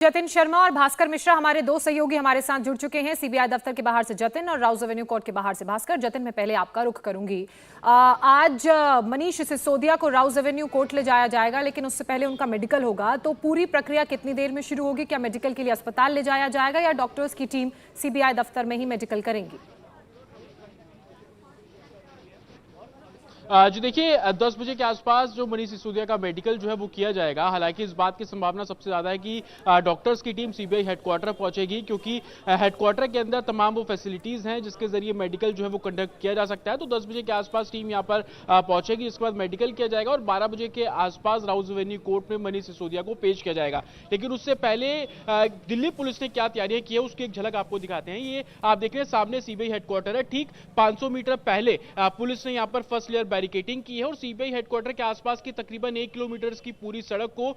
जतिन शर्मा और भास्कर मिश्रा हमारे दो सहयोगी हमारे साथ जुड़ चुके हैं। सीबीआई दफ्तर के बाहर से जतिन और राउज एवेन्यू कोर्ट के बाहर से भास्कर। जतिन, मैं पहले आपका रुख करूंगी। आज मनीष सिसोदिया को राउज एवेन्यू कोर्ट ले जाया जाएगा, लेकिन उससे पहले उनका मेडिकल होगा। तो पूरी प्रक्रिया कितनी देर में शुरू होगी? क्या मेडिकल के लिए अस्पताल ले जाया जाएगा या डॉक्टर्स की टीम सीबीआई दफ्तर में ही मेडिकल करेंगी? जो देखिए 10 बजे के आसपास जो मनीष सिसोदिया का मेडिकल जो है वो किया जाएगा। हालांकि इस बात की संभावना सबसे ज्यादा है कि डॉक्टर्स की टीम सीबीआई हेडक्वार्टर पहुंचेगी, क्योंकि हेडक्वार्टर के अंदर तमाम वो फैसिलिटीज हैं जिसके जरिए मेडिकल जो है वो कंडक्ट किया जा सकता है। तो 10 बजे के आसपास टीम यहाँ पर पहुंचेगी, इसके बाद मेडिकल किया जाएगा और 12 बजे के आसपास राउज एवेन्यू कोर्ट में मनीष सिसोदिया को पेश किया जाएगा। लेकिन उससे पहले दिल्ली पुलिस ने क्या तैयारियां की है उसकी एक झलक आपको दिखाते हैं। ये आप देख रहे हैं सामने सीबीआई हेडक्वार्टर है। ठीक 500 मीटर पहले पुलिस ने यहाँ पर फर्स्ट लेयर बैरिकेडिंग की है और सीबीआई हेडक्वार्टर के आसपास की तकरीबन 1 किलोमीटर की पूरी सड़क को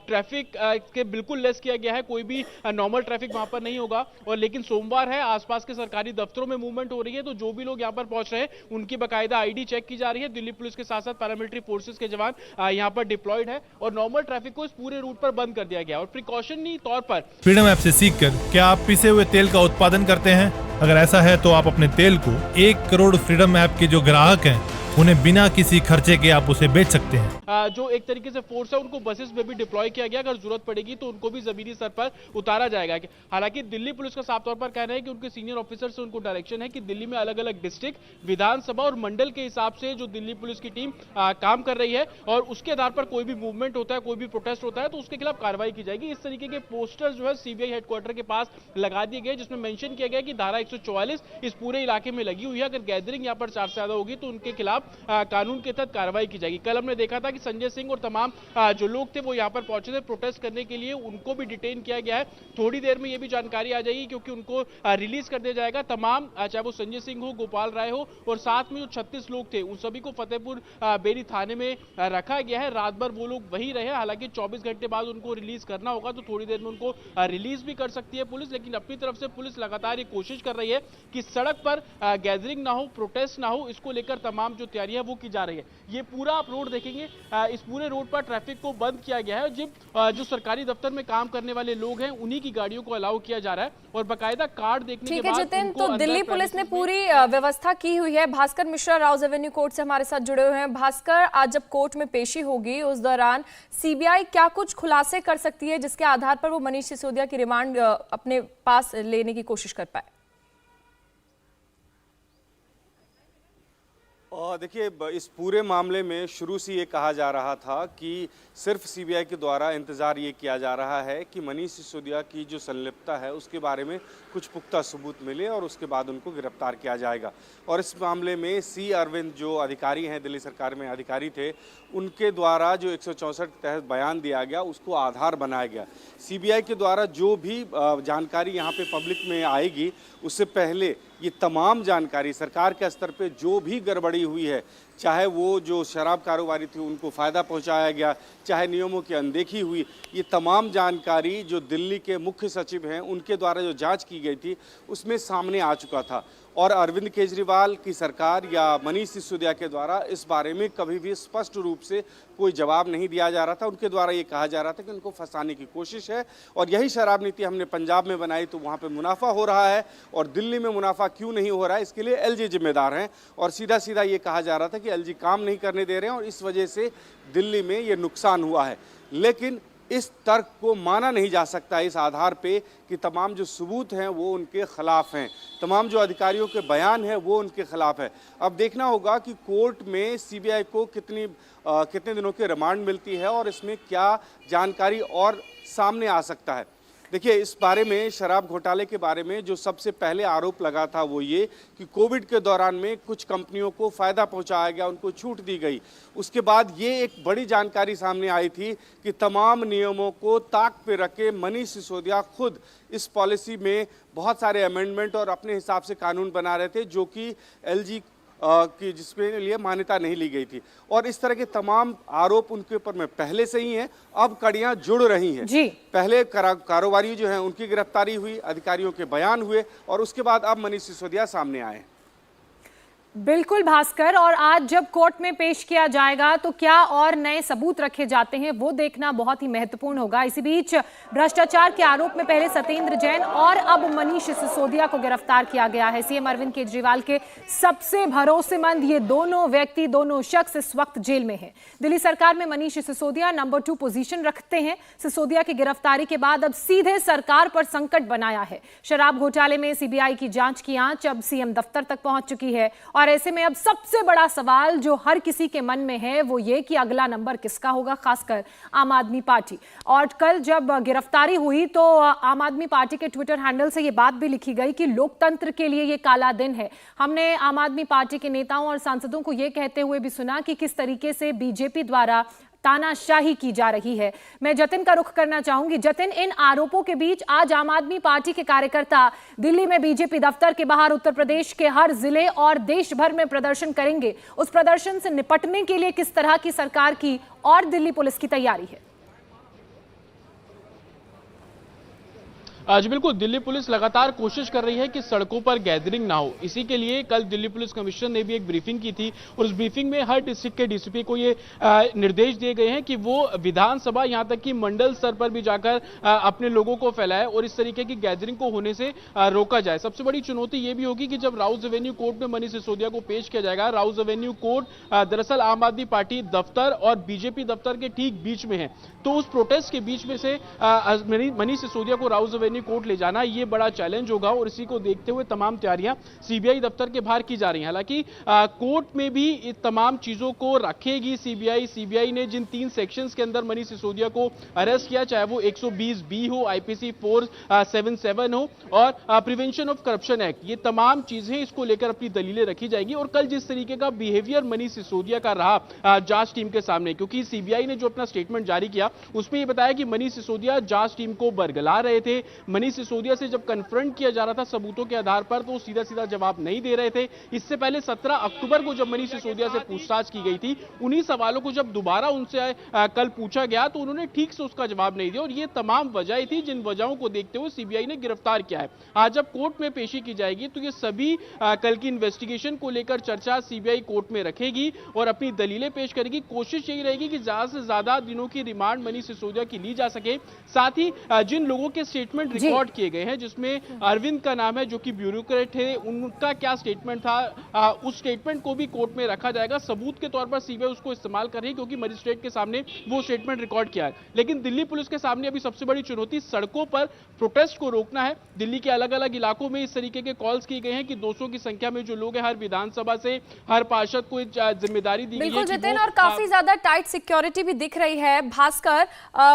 ट्रैफिक के बिल्कुल लेस किया गया है। कोई भी नॉर्मल ट्रैफिक वहां पर नहीं होगा। और लेकिन सोमवार है, आसपास के सरकारी दफ्तरों में मूवमेंट हो रही है, तो जो भी लोग यहां पर पहुंच रहे हैं उनकी बाकायदा आईडी चेक की जा रही है। दिल्ली पुलिस के साथ साथ पैरामिलिट्री फोर्सेस के जवान यहां पर डिप्लॉयड है और नॉर्मल ट्रैफिक को इस पूरे रूट पर बंद कर दिया गया और प्रिकॉशनरी तौर पर फ्रीडम ऐप से सीखकर क्या आप पिसे हुए तेल का उत्पादन करते हैं? अगर ऐसा है तो आप अपने तेल को 1 करोड़ फ्रीडम ऐप के जो ग्राहक हैं उन्हें बिना किसी खर्चे के आप उसे बेच सकते हैं। जो एक तरीके से फोर्स है उनको बसेस में भी डिप्लॉय किया गया। अगर जरूरत पड़ेगी तो उनको भी जमीनी स्तर पर उतारा जाएगा। हालांकि दिल्ली पुलिस का साफ तौर पर कहना है कि उनके सीनियर ऑफिसर से उनको डायरेक्शन है कि दिल्ली में अलग अलग डिस्ट्रिक्ट, विधानसभा और मंडल के हिसाब से जो दिल्ली पुलिस की टीम काम कर रही है और उसके आधार पर कोई भी मूवमेंट होता है, कोई भी प्रोटेस्ट होता है तो उसके खिलाफ कार्रवाई की जाएगी। इस तरीके के पोस्टर जो है सीबीआई हेडक्वार्टर के पास लगा दिए गए, जिसमें मेंशन किया गया कि धारा 144 इस पूरे इलाके में लगी हुई है। अगर गैदरिंग यहाँ पर 4 से ज्यादा होगी तो उनके खिलाफ कानून के तहत कार्रवाई की जाएगी। कल हमने देखा था कि संजय सिंह और तमाम जो लोग थे वो यहां पर पहुंचे थे प्रोटेस्ट करने के लिए, उनको भी डिटेन किया गया है। थोड़ी देर में ये भी जानकारी आ जाएगी क्योंकि उनको रिलीज कर दिया जाएगा। तमाम चाहे वो संजय सिंह हो, गोपाल राय हो और साथ में जो 36 लोग थे उन सभी को फतेहपुर बेरी थाने में रखा गया है। रात भर वो लोग वही रहे। हालांकि 24 घंटे बाद उनको रिलीज करना होगा, तो थोड़ी देर में उनको रिलीज भी कर सकती है पुलिस। लेकिन अपनी तरफ से पुलिस लगातार ये कोशिश कर रही है कि सड़क पर गैदरिंग ना हो, प्रोटेस्ट ना हो, इसको लेकर तमाम जो तैयारी है वो की जा रही है। ये पूरा आप रोड देखेंगे, इस पूरे रोड पर ट्रैफिक को बंद किया गया है। जो सरकारी दफ्तर में काम करने वाले लोग हैं उन्हीं की गाड़ियों को अलाउ किया जा रहा है और बाकायदा कार्ड देखने के बाद। ठीक है जितिन, तो दिल्ली पुलिस ने पूरी व्यवस्था की हुई है। भास्कर मिश्रा राउज एवेन्यू कोर्ट से हमारे साथ जुड़े हुए हैं। भास्कर, आज जब कोर्ट में पेशी होगी उस दौरान सीबीआई क्या कुछ खुलासे कर सकती है जिसके आधार पर वो मनीष सिसोदिया की रिमांड अपने पास लेने की कोशिश कर पाए? देखिए, इस पूरे मामले में शुरू से ये कहा जा रहा था कि सिर्फ सीबीआई के द्वारा इंतज़ार ये किया जा रहा है कि मनीष सिसोदिया की जो संलिप्तता है उसके बारे में कुछ पुख्ता सबूत मिले और उसके बाद उनको गिरफ्तार किया जाएगा। और इस मामले में सी अरविंद जो अधिकारी हैं, दिल्ली सरकार में अधिकारी थे, उनके द्वारा जो 164 के तहत बयान दिया गया उसको आधार बनाया गया। सीबीआई के द्वारा जो भी जानकारी यहाँ पे पब्लिक में आएगी उससे पहले ये तमाम जानकारी सरकार के स्तर पे जो भी गड़बड़ी हुई है, चाहे वो जो शराब कारोबारी थी उनको फ़ायदा पहुंचाया गया, चाहे नियमों की अनदेखी हुई, ये तमाम जानकारी जो दिल्ली के मुख्य सचिव हैं उनके द्वारा जो जांच की गई थी उसमें सामने आ चुका था। और अरविंद केजरीवाल की सरकार या मनीष सिसोदिया के द्वारा इस बारे में कभी भी स्पष्ट रूप से कोई जवाब नहीं दिया जा रहा था। उनके द्वारा ये कहा जा रहा था कि उनको फंसाने की कोशिश है और यही शराब नीति हमने पंजाब में बनाई तो वहाँ पे मुनाफा हो रहा है और दिल्ली में मुनाफा क्यों नहीं हो रहा है, इसके लिए एलजी जिम्मेदार हैं। और सीधा सीधा ये कहा जा रहा था कि एलजी काम नहीं करने दे रहे हैं और इस वजह से दिल्ली में ये नुकसान हुआ है। लेकिन इस तर्क को माना नहीं जा सकता इस आधार पे कि तमाम जो सबूत हैं वो उनके खिलाफ हैं, तमाम जो अधिकारियों के बयान हैं वो उनके खिलाफ है। अब देखना होगा कि कोर्ट में सीबीआई को कितने दिनों की रिमांड मिलती है और इसमें क्या जानकारी और सामने आ सकता है। देखिए, इस बारे में शराब घोटाले के बारे में जो सबसे पहले आरोप लगा था वो ये कि कोविड के दौरान में कुछ कंपनियों को फ़ायदा पहुंचाया गया, उनको छूट दी गई। उसके बाद ये एक बड़ी जानकारी सामने आई थी कि तमाम नियमों को ताक पे रखे मनीष सिसोदिया खुद इस पॉलिसी में बहुत सारे अमेंडमेंट और अपने हिसाब से कानून बना रहे थे जो कि एलजी की जिसके लिए मान्यता नहीं ली गई थी। और इस तरह के तमाम आरोप उनके ऊपर में पहले से ही हैं, अब कड़ियां जुड़ रही हैं। जी। पहले कारोबारी जो हैं उनकी गिरफ्तारी हुई, अधिकारियों के बयान हुए और उसके बाद अब मनीष सिसोदिया सामने आए। बिल्कुल भास्कर, और आज जब कोर्ट में पेश किया जाएगा तो क्या और नए सबूत रखे जाते हैं वो देखना बहुत ही महत्वपूर्ण होगा। इसी बीच भ्रष्टाचार के आरोप में पहले सत्येंद्र जैन और अब मनीष सिसोदिया को गिरफ्तार किया गया है। सीएम अरविंद केजरीवाल के सबसे भरोसेमंद ये दोनों व्यक्ति, दोनों शख्स इस वक्त जेल में हैं। दिल्ली सरकार में मनीष सिसोदिया नंबर 2 पोजीशन रखते हैं। सिसोदिया की गिरफ्तारी के बाद अब सीधे सरकार पर संकट बनाया है। शराब घोटाले में सीबीआई की जांच की आंच अब सीएम दफ्तर तक पहुंच चुकी है और ऐसे में अब सबसे बड़ा सवाल जो हर किसी के मन में है वो ये कि अगला नंबर किसका होगा, खासकर आम आदमी पार्टी। और कल जब गिरफ्तारी हुई तो आम आदमी पार्टी के ट्विटर हैंडल से ये बात भी लिखी गई कि लोकतंत्र के लिए ये काला दिन है। हमने आम आदमी पार्टी के नेताओं और सांसदों को ये कहते हुए भी सुना कि किस तरीके से बीजेपी द्वारा तानाशाही की जा रही है। मैं जतिन का रुख करना चाहूंगी। जतिन, इन आरोपों के बीच आज आम आदमी पार्टी के कार्यकर्ता दिल्ली में बीजेपी दफ्तर के बाहर उत्तर प्रदेश के हर जिले और देश भर में प्रदर्शन करेंगे। उस प्रदर्शन से निपटने के लिए किस तरह की सरकार की और दिल्ली पुलिस की तैयारी है? आज बिल्कुल दिल्ली पुलिस लगातार कोशिश कर रही है कि सड़कों पर गैदरिंग ना हो। इसी के लिए कल दिल्ली पुलिस कमिश्नर ने भी एक ब्रीफिंग की थी और उस ब्रीफिंग में हर डिस्ट्रिक्ट के डीसीपी को ये निर्देश दिए गए हैं कि वो विधानसभा यहां तक कि मंडल स्तर पर भी जाकर अपने लोगों को फैलाए और इस तरीके की गैदरिंग को होने से रोका जाए। सबसे बड़ी चुनौती ये भी होगी कि जब राउज एवेन्यू कोर्ट में मनीष सिसोदिया को पेश किया जाएगा। राउज एवेन्यू कोर्ट दरअसल आम आदमी पार्टी दफ्तर और बीजेपी दफ्तर के ठीक बीच में है, तो उस प्रोटेस्ट के बीच में से मनीष सिसोदिया को राउज एवेन्यू कोर्ट ले जाना ये बड़ा चैलेंज होगा और इसी को देखते हुए तमाम तैयारियां सीबीआई दफ्तर के बाहर की जा रही हैं। हालांकि कोर्ट में भी इन तमाम चीजों को रखेगी सीबीआई ने जिन 3 सेक्शंस के अंदर मनीष सिसोदिया को अरेस्ट किया, चाहे वो 120 बी हो, आईपीसी 477 हो और प्रिवेंशन ऑफ करप्शन एक्ट, ये तमाम चीजें इसको लेकर अपनी दलीलें रखी जाएगी। और कल जिस तरीके का बिहेवियर मनीष सिसोदिया का रहा जांच टीम के सामने, क्योंकि सीबीआई ने जो अपना स्टेटमेंट जारी किया उसमें यह बताया कि मनीष सिसोदिया जांच टीम को बरगला रहे थे। मनीष सिसोदिया से जब कन्फ्रंट किया जा रहा था सबूतों के आधार पर तो सीधा सीधा जवाब नहीं दे रहे थे। इससे पहले 17 अक्टूबर को जब मनीष सिसोदिया से पूछताछ की गई थी, उन्हीं सवालों को जब दोबारा उनसे कल पूछा गया तो उन्होंने ठीक से उसका जवाब नहीं दिया और ये तमाम वजह थी जिन वजहों को देखते हुए सीबीआई ने गिरफ्तार किया है। आज जब कोर्ट में पेशी की जाएगी तो ये सभी कल की इन्वेस्टिगेशन को लेकर चर्चा सीबीआई कोर्ट में रखेगी और अपनी दलीलें पेश करेगी। कोशिश यही रहेगी कि ज्यादा से ज्यादा दिनों की रिमांड मनीष सिसोदिया की ली जा सके। साथ ही जिन लोगों के स्टेटमेंट रिकॉर्ड किए गए हैं जिसमें अरविंद का नाम है जो कि ब्यूरोक्रेट है, उनका क्या स्टेटमेंट था उस स्टेटमेंट को भी कोर्ट में रखा जाएगा। सबूत के तौर पर सीबीआई उसको इस्तेमाल कर रही है क्योंकि मजिस्ट्रेट के सामने वो स्टेटमेंट रिकॉर्ड किया है। लेकिन दिल्ली पुलिस के सामने अभी सबसे बड़ी चुनौती सड़कों पर प्रोटेस्ट को रोकना है। दिल्ली के अलग अलग इलाकों में इस तरीके के कॉल्स किए गए हैं कि 200 की संख्या में जो लोग हैं हर विधानसभा से हर पार्षद को जिम्मेदारी दी गई है। बिल्कुल जितिन, और काफी ज्यादा टाइट सिक्योरिटी भी दिख रही है। भास्कर,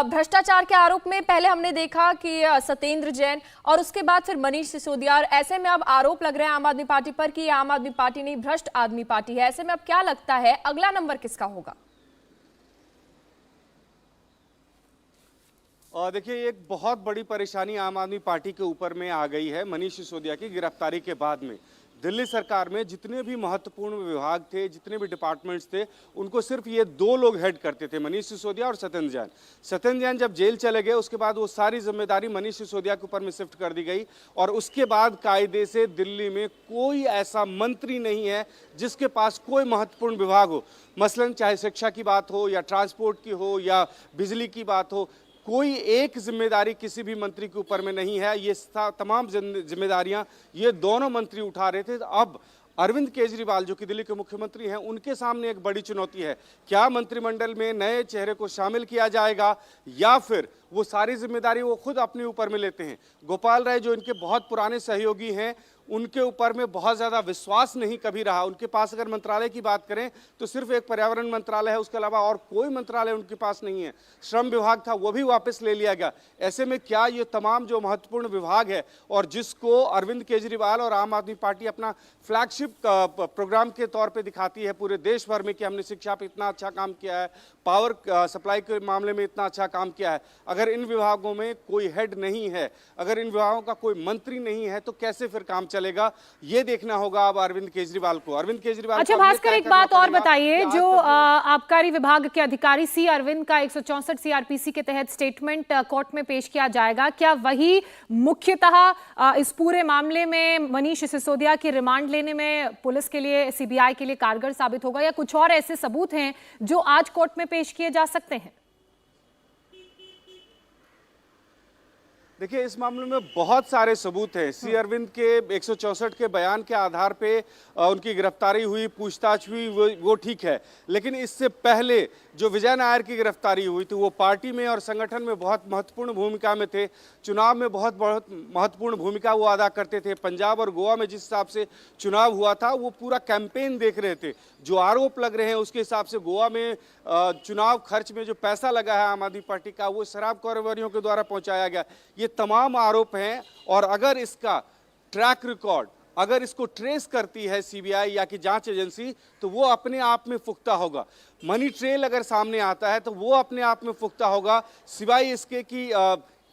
भ्रष्टाचार के आरोप में पहले हमने देखा कि सत्येंद्र जैन और उसके बाद फिर मनीष सिसोदिया, और ऐसे में अब आरोप लग रहे हैं आम आदमी पार्टी पर कि आम आदमी पार्टी नहीं भ्रष्ट आदमी पार्टी है। ऐसे में अब क्या लगता है अगला नंबर किसका होगा? और देखिए, एक बहुत बड़ी परेशानी आम आदमी पार्टी के ऊपर में आ गई है मनीष सिसोदिया की गिरफ्तारी के बाद में। दिल्ली सरकार में जितने भी महत्वपूर्ण विभाग थे, जितने भी डिपार्टमेंट्स थे, उनको सिर्फ ये 2 लोग हेड करते थे, मनीष सिसोदिया और सत्येंद्र जैन। सत्येंद्र जैन जब जेल चले गए उसके बाद वो सारी जिम्मेदारी मनीष सिसोदिया के ऊपर में शिफ्ट कर दी गई और उसके बाद कायदे से दिल्ली में कोई ऐसा मंत्री नहीं है जिसके पास कोई महत्वपूर्ण विभाग हो। मसलन चाहे शिक्षा की बात हो या ट्रांसपोर्ट की हो या बिजली की बात हो, कोई एक जिम्मेदारी किसी भी मंत्री के ऊपर में नहीं है। ये तमाम जिम्मेदारियां ये दोनों मंत्री उठा रहे थे। अब अरविंद केजरीवाल जो कि दिल्ली के मुख्यमंत्री हैं, उनके सामने एक बड़ी चुनौती है, क्या मंत्रिमंडल में नए चेहरे को शामिल किया जाएगा या फिर वो सारी जिम्मेदारी वो खुद अपने ऊपर में लेते हैं। गोपाल राय जो इनके बहुत पुराने सहयोगी हैं, उनके ऊपर में बहुत ज़्यादा विश्वास नहीं कभी रहा। उनके पास अगर मंत्रालय की बात करें तो सिर्फ एक पर्यावरण मंत्रालय है, उसके अलावा और कोई मंत्रालय उनके पास नहीं है। श्रम विभाग था वो भी वापस ले लिया गया। ऐसे में क्या ये तमाम जो महत्वपूर्ण विभाग है और जिसको अरविंद केजरीवाल और आम आदमी पार्टी अपना फ्लैगशिप प्रोग्राम के तौर पर दिखाती है पूरे देश भर में कि हमने शिक्षा पर इतना अच्छा काम किया है, पावर सप्लाई के मामले में इतना अच्छा काम किया है, अगर इन विभागों में कोई हेड नहीं है, अगर इन विभागों का कोई मंत्री नहीं है तो कैसे फिर काम चलेगा, ये देखना होगा अब अरविंद केजरीवाल को। अरविंद केजरीवाल अच्छा भास्कर, एक बात और बताइए, जो आबकारी विभाग के अधिकारी सी अरविंद का 164 सीआरपीसी के तहत स्टेटमेंट कोर्ट में पेश किया जाएगा, क्या वही मुख्यतः इस पूरे मामले में मनीष सिसोदिया की रिमांड लेने में पुलिस के लिए, सीबीआई के लिए कारगर साबित होगा, या कुछ और ऐसे सबूत हैं जो आज कोर्ट में पेश किए जा सकते हैं? देखिए, इस मामले में बहुत सारे सबूत हैं। सी अरविंद के 164 के बयान के आधार पे उनकी गिरफ्तारी हुई, पूछताछ हुई, वो ठीक है। लेकिन इससे पहले जो विजय नायर की गिरफ्तारी हुई थी, वो पार्टी में और संगठन में बहुत महत्वपूर्ण भूमिका में थे, चुनाव में बहुत महत्वपूर्ण भूमिका वो अदा करते थे। पंजाब और गोवा में जिस हिसाब से चुनाव हुआ था, वो पूरा कैंपेन देख रहे थे। जो आरोप लग रहे हैं उसके हिसाब से गोवा में चुनाव खर्च में जो पैसा लगा है आम आदमी पार्टी का, वो शराब कारोबारियों के द्वारा पहुंचाया गया। ये तमाम आरोप हैं, और अगर इसका ट्रैक रिकॉर्ड, अगर इसको ट्रेस करती है सीबीआई या कि जांच एजेंसी, तो वो अपने आप में पुख्ता होगा। मनी ट्रेल अगर सामने आता है तो वो अपने आप में पुख्ता होगा, सिवाय इसके कि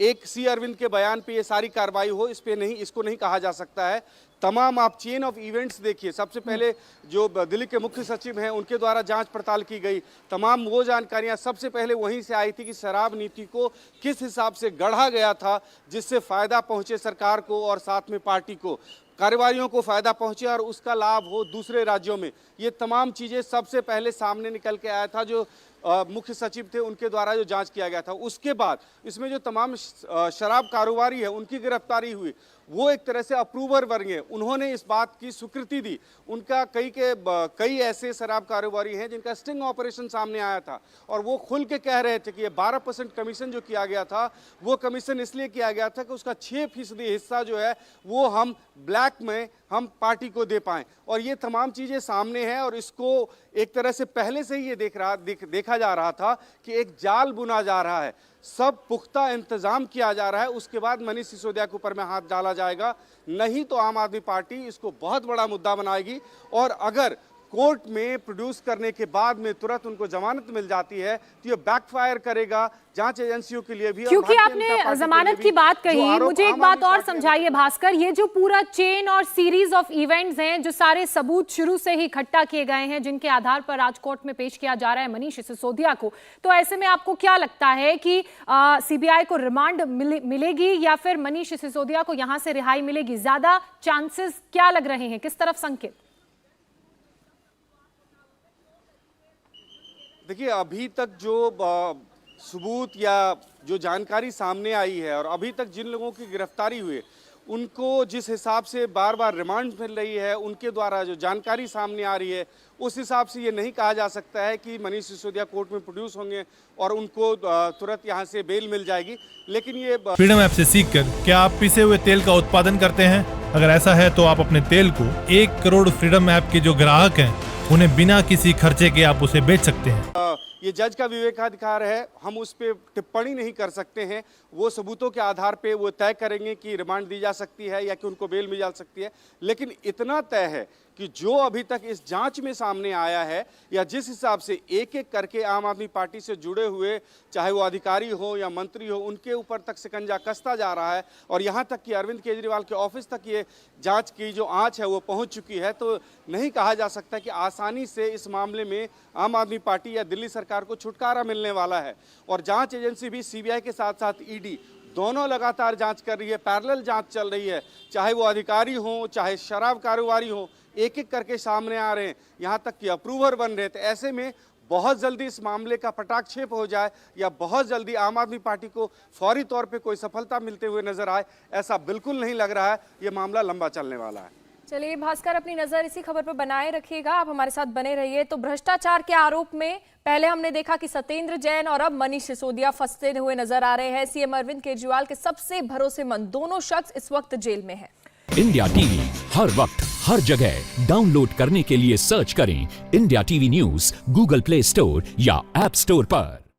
एक सी अरविंद के बयान पे ये सारी कार्रवाई हो, इस पे नहीं, इसको नहीं कहा जा सकता है। तमाम आप चेन ऑफ इवेंट्स देखिए। सबसे पहले जो दिल्ली के मुख्य सचिव हैं, उनके द्वारा जांच पड़ताल की गई, तमाम वो जानकारियां सबसे पहले वहीं से आई थी कि शराब नीति को किस हिसाब से गढ़ा गया था, जिससे फायदा पहुंचे सरकार को और साथ में पार्टी को, कारोबारियों को फायदा पहुंचे और उसका लाभ हो दूसरे राज्यों में। ये तमाम चीजें सबसे पहले सामने निकल के आया था, जो मुख्य सचिव थे उनके द्वारा जो जांच किया गया था। उसके बाद इसमें जो तमाम शराब कारोबारी है, उनकी गिरफ्तारी हुई, वो एक तरह से अप्रूवर बने। उन्होंने इस बात की स्वीकृति दी। उनका कई ऐसे शराब कारोबारी हैं जिनका स्टिंग ऑपरेशन सामने आया था, और वो खुल के कह रहे थे कि ये 12% कमीशन जो किया गया था, वो कमीशन इसलिए किया गया था कि उसका 6% हिस्सा जो है वो हम ब्लैक में हम पार्टी को दे पाएं। और ये तमाम चीजें सामने हैं, और इसको एक तरह से पहले से ही ये देखा जा रहा था कि एक जाल बुना जा रहा है, सब पुख्ता इंतजाम किया जा रहा है। उसके बाद मनीष सिसोदिया के ऊपर में हाथ डाला जाएगा, नहीं तो आम आदमी पार्टी इसको बहुत बड़ा मुद्दा बनाएगी। और अगर कोर्ट में प्रोड्यूस करने के बाद में तुरंत उनको जमानत मिल जाती है, तो ये बैकफायर करेगा जांच एजेंसियों के लिए भी। क्योंकि आपने जमानत की बात कही, मुझे एक बात और समझाइए भास्कर, ये जो पूरा चेन और सीरीज ऑफ इवेंट्स हैं, जो सारे सबूत शुरू से ही इकट्ठा किए गए हैं, जिनके आधार पर आज कोर्ट में पेश किया जा रहा है मनीष सिसोदिया को, तो ऐसे में आपको क्या लगता है कि सीबीआई को रिमांड मिलेगी या फिर मनीष सिसोदिया को यहां से रिहाई मिलेगी? ज्यादा चांसेस क्या लग रहे हैं, किस तरफ संकेत? देखिए, अभी तक जो सबूत या जो जानकारी सामने आई है, और अभी तक जिन लोगों की गिरफ्तारी हुई, उनको जिस हिसाब से बार बार रिमांड मिल रही है, उनके द्वारा जो जानकारी सामने आ रही है, उस हिसाब से ये नहीं कहा जा सकता है कि मनीष सिसोदिया कोर्ट में प्रोड्यूस होंगे और उनको तुरंत यहाँ से बेल मिल जाएगी। लेकिन ये फ्रीडम ऐप से सीखकर क्या आप पिसे हुए तेल का उत्पादन करते हैं? अगर ऐसा है तो आप अपने तेल को 1 करोड़ फ्रीडम ऐप के जो ग्राहक हैं, उन्हें बिना किसी खर्चे के आप उसे बेच सकते हैं। ये जज का विवेकाधिकार है, हम उस पर टिप्पणी नहीं कर सकते हैं। वो सबूतों के आधार पे वो तय करेंगे कि रिमांड दी जा सकती है या कि उनको बेल मिल जा सकती है। लेकिन इतना तय है कि जो अभी तक इस जांच में सामने आया है, या जिस हिसाब से एक एक करके आम आदमी पार्टी से जुड़े हुए, चाहे वो अधिकारी हो या मंत्री हो, उनके ऊपर तक शिकंजा कसता जा रहा है, और यहाँ तक कि अरविंद केजरीवाल के ऑफिस तक ये जांच की जो आंच है वो पहुँच चुकी है। तो नहीं कहा जा सकता कि आसानी से इस मामले में आम आदमी पार्टी या दिल्ली सरकार को छुटकारा मिलने वाला है। और जांच एजेंसी भी सीबीआई के साथ साथ ईडी दोनों लगातार जांच कर रही है, पैरेलल जांच चल रही है, चाहे वो अधिकारी हो चाहे शराब कारोबारी हो, एक एक करके सामने आ रहे हैं, यहाँ तक कि अप्रूवर बन रहे हैं। तो ऐसे में बहुत जल्दी इस मामले का पटाक्षेप हो जाए, या बहुत जल्दी आम आदमी पार्टी को फौरी तौर पे कोई सफलता मिलते हुए नजर आए, ऐसा बिल्कुल नहीं लग रहा है। ये मामला लंबा चलने वाला है। चलिए भास्कर, अपनी नजर इसी खबर पर बनाए रखिएगा, आप हमारे साथ बने रहिए। तो भ्रष्टाचार के आरोप में पहले हमने देखा कि सत्येंद्र जैन और अब मनीष सिसोदिया फंसते हुए नजर आ रहे हैं। सीएम अरविंद केजरीवाल के सबसे भरोसेमंद दोनों शख्स इस वक्त जेल में हैं। इंडिया टीवी हर वक्त हर जगह डाउनलोड करने के लिए सर्च करें India TV news Google play store या ऐप स्टोर पर।